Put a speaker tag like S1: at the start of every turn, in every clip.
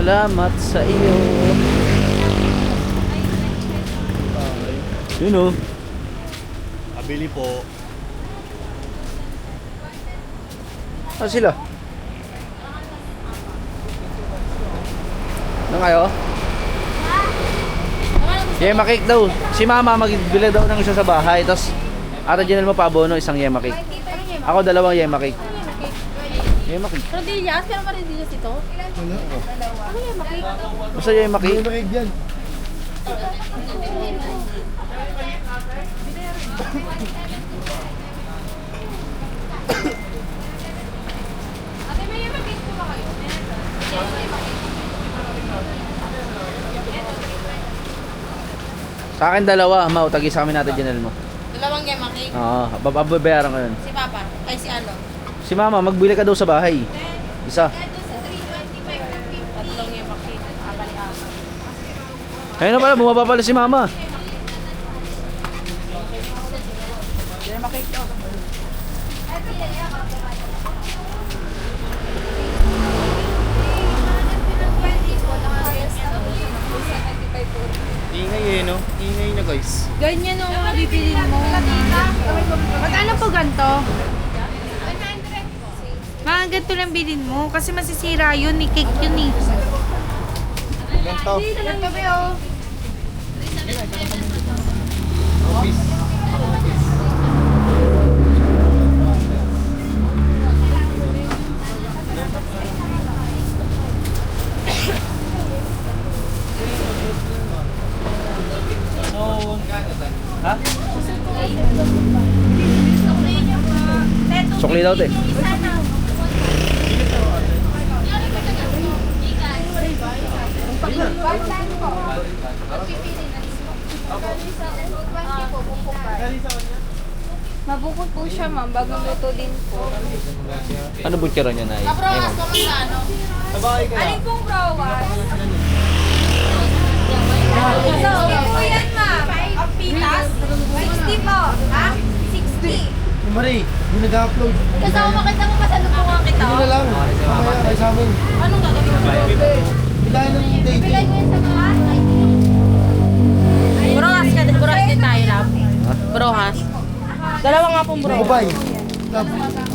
S1: salamat sa iyo. Yun o.
S2: Pabili po.
S1: Saan sila? Ano kayo? Yema cake daw. Si mama magbili daw ng isa sa bahay. Tapos ata Janelle mo pa abono isang yema cake. Ako dalawang yema cake. Yema cake.
S3: Rodillas? Kaya naman rodillas ito?
S2: Wala.
S3: Ano yung makik?
S1: Basta yema cake.
S2: May makig dyan.
S3: Ate, may yung makik po ba kayo?
S1: Sa akin dalawa. Mau, tagi sa kami natin Janelle mo.
S3: Dalawang yung makik?
S1: Oo, babayaran ko yun.
S3: Si Papa? Ay, si ano?
S1: Si mama, magbili ka daw sa bahay. Isa.
S3: Tatlong yung makik. Abali-abali.
S1: Ayun na pala, bumaba pala si mama.
S3: Yema cake to.
S2: Ingay eh, no? Ingay na guys.
S3: Ganyan o, bibilin mo. Magkano po ganito? Mga ganito lang bilhin mo kasi masisira yun, ni cake yun eh.
S2: Ganto.
S3: Ganito ba yun?
S1: Ha? Sukli daw, te.
S4: Mabukod po siya, ma'am. Bagong luto din po.
S1: Ano butchero niya na?
S3: Kaprowas po magkano?
S4: Alin pong brawas? So, po yan, ma'am. Ang pitas? 60 po. Ha? 60.
S2: Marie, hindi nag-upload.
S3: Kasama kita mo masalubungan kita.
S2: Hindi na lang. Mamaya kayo sa amin.
S3: Anong gagawin mo?
S2: Bilahin ng dating.
S3: Bilay mo yan sa mga. Brohas ka din. Brohas din tayo lang. Brohas. Dalawa nga pong brohas.
S2: Kubay.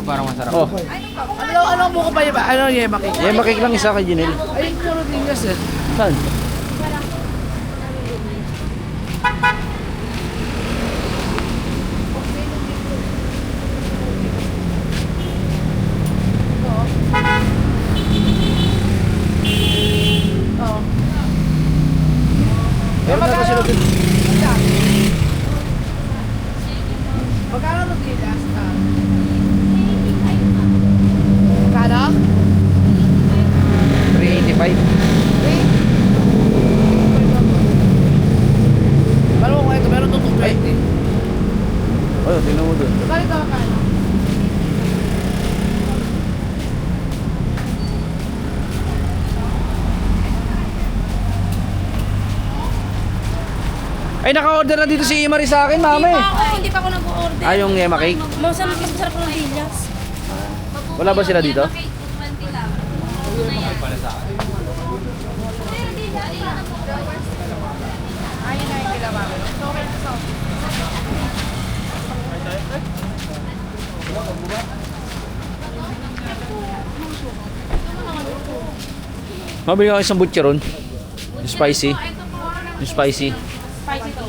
S1: Parang masarap. Oh,
S5: Ano mo ko ba yun? Ano yung makik?
S1: yema cake lang isa kay Janelle.
S5: Ayun puro dingas eh.
S1: Saan? Meron na sila dun.
S5: Magkano mo dingas? Kano?
S1: 385.
S5: Paano mo ito? Meron itong 220.
S1: Oh, tingnan mo dun.
S5: Bakit ito kano?
S1: Ay, naka-order na dito si Imari sa akin, mama eh.
S3: Hindi pa ako nag-order.
S1: Ah, yung yema cake?
S3: Masarap ng rodillas.
S1: Wala ba sila dito?
S4: Ayun na yung ginawa. So, okay na so.
S1: Mabili ako isang butcheron. Yung spicy. Yung spicy.
S3: Spicy to.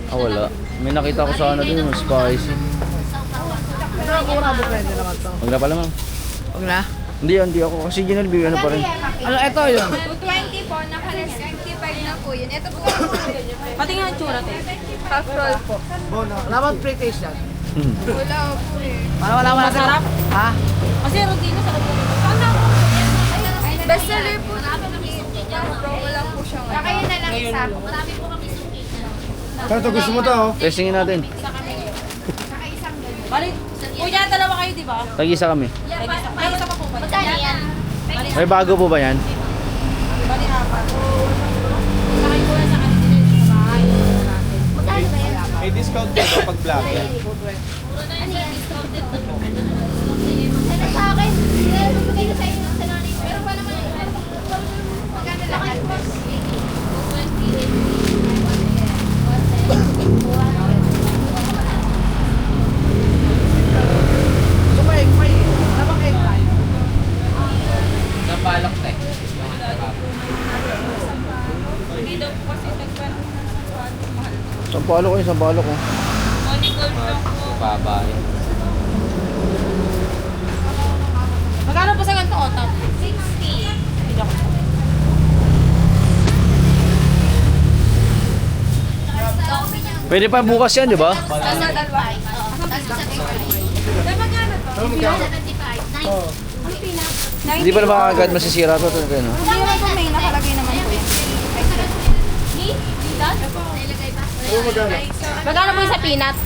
S1: Ah, wala. May nakita ko sa ano dun, yung spicy.
S5: Pero mura mo pwede naman to.
S1: Wag na pala, ma'am.
S5: Huwag na.
S1: Hindi ako. Kasi Janelle, bigyan na pa rin.
S5: Ano ito yun?
S4: 220 po, naka-less 55 na po yun. Ito po,
S3: Pati nga yung tsura to.
S4: half roll po.
S5: Wala bang pre-taste yan?
S4: Wala po eh.
S5: Wala
S3: Masarap?
S5: Ha?
S3: Kasi rodillas sarap po.
S4: Best seller po namin. Promo lang po siya ngayon. Kakayo na lang isa. Marami po kami suki.
S2: Kaya ito gusto mo to, oh.
S1: Testingin natin.
S3: Balik. Kuya, dalawa kayo, di ba?
S1: Tag-isa kami.
S3: May isa pa po ba?
S4: Magkano yan?
S1: May bago po ba yan?
S3: Bali apat. Sakay ko yan sa kanila din sa bahay.
S4: Magkano ba yan?
S2: May discount dito pag vlog yan.
S4: Ano yan? Sana sa akin. Bigay ko sa inyo sa nanay. Pero pa naman
S5: So may egg pie. Namang egg pie.
S1: Napalak na eh.
S4: Hindi daw po kasi nagkaroon ng mahal.
S1: Sampalo ko yung sampalo ko.
S4: Money gold lang po.
S1: Baba eh.
S3: Magkano po sa ganito otot?
S4: 60.
S1: Pwede pa bukas yan, di ba?
S4: Nasa dalawa. Magkano to?
S1: Hindi pa naman agad masisira to. Ito, no?
S4: Hindi naman po may nakalagay naman po yan.
S3: Magkano po yung sa peanut?